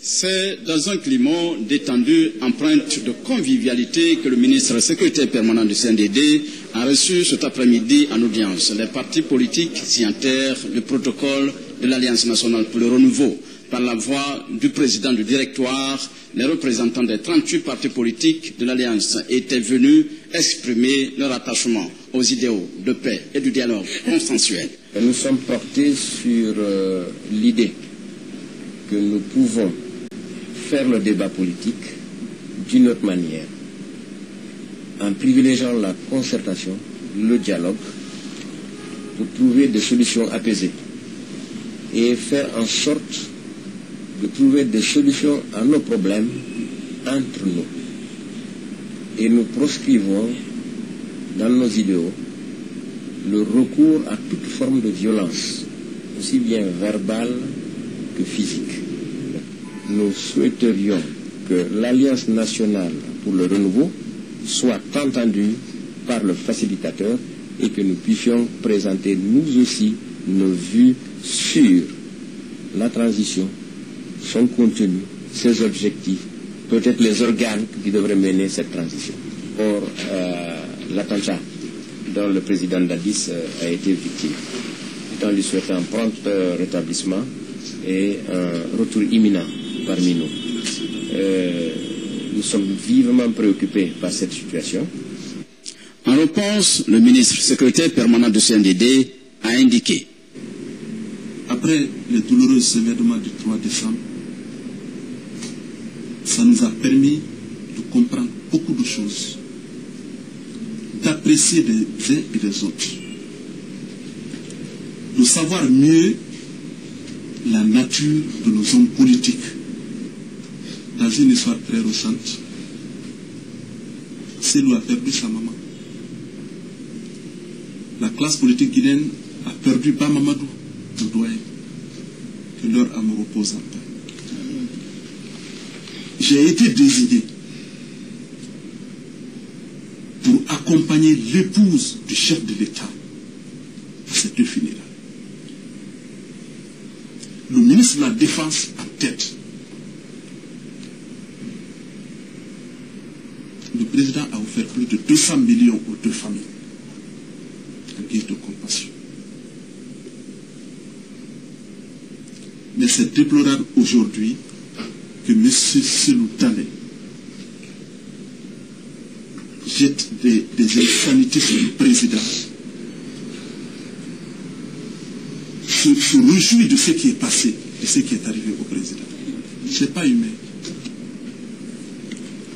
C'est dans un climat détendu, empreinte de convivialité, que le ministre secrétaire permanent du CNDD a reçu cet après-midi en audience les partis politiques signataires du protocole de l'Alliance nationale pour le renouveau. Par la voix du président du directoire, les représentants des 38 partis politiques de l'Alliance étaient venus exprimer leur attachement aux idéaux de paix et du dialogue consensuel. Nous sommes portés sur l'idée que nous pouvons faire le débat politique d'une autre manière, en privilégiant la concertation, le dialogue, pour trouver des solutions apaisées et faire en sorte de trouver des solutions à nos problèmes entre nous. Et nous proscrivons dans nos idéaux le recours à toute forme de violence, aussi bien verbale que physique. Nous souhaiterions que l'Alliance nationale pour le renouveau soit entendue par le facilitateur et que nous puissions présenter nous aussi nos vues sur la transition, son contenu, ses objectifs, peut-être les organes qui devraient mener cette transition. Or, l'attentat dont le président d'Addis a été victime, en lui souhaitant un prompt rétablissement et un retour imminent parmi nous. Nous sommes vivement préoccupés par cette situation. En réponse, le ministre secrétaire permanent du CNDD a indiqué: après les douloureux événements du 3 décembre, ça nous a permis de comprendre beaucoup de choses, d'apprécier les uns et les autres, de savoir mieux la nature de nos hommes politiques. Dans une histoire très récente, Célou a perdu sa maman. La classe politique guinéenne a perdu Bamamadou, le doyen. Que leur âme repose en paix. J'ai été désigné pour accompagner l'épouse du chef de l'État à cette funérailles. Le ministre de la Défense en tête. Le président a offert plus de 200 millions aux deux familles en guise de compassion. Mais c'est déplorable aujourd'hui que M. Cellou Dalein jette des insanités sur le président, se réjouit de ce qui est passé, de ce qui est arrivé au président. Ce n'est pas humain.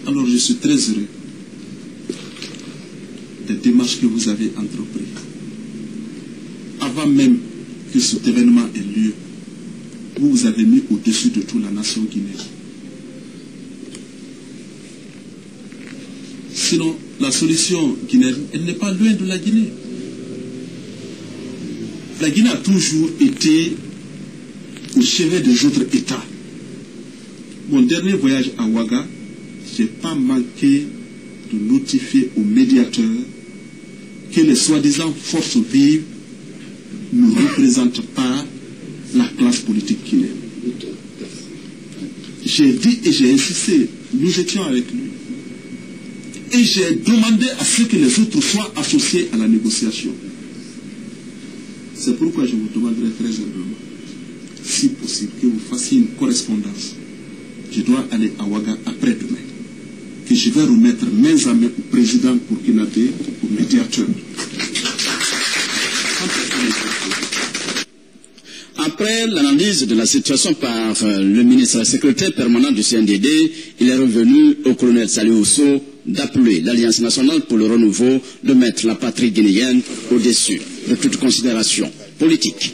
Alors je suis très heureux des démarches que vous avez entreprises. Avant même que cet événement ait lieu, vous avez mis au-dessus de tout la nation guinéenne. Sinon, la solution guinéenne, elle n'est pas loin de la Guinée. La Guinée a toujours été au chevet des autres États. Mon dernier voyage à Ouaga, je n'ai pas manqué de notifier aux médiateurs que les soi-disant forces vives ne représentent pas la classe politique guinéenne. J'ai dit et j'ai insisté, nous étions avec lui. Et j'ai demandé à ce que les autres soient associés à la négociation. C'est pourquoi je vous demanderai très humblement, si possible, que vous fassiez une correspondance. Je dois aller à Ouaga après-demain, que je vais remettre main à main au président burkinabé, au médiateur. Après l'analyse de la situation par le ministre secrétaire permanent du CNDD, il est revenu au colonel Salih Ousso d'appeler l'Alliance nationale pour le renouveau de mettre la patrie guinéenne au-dessus de toute considération politique.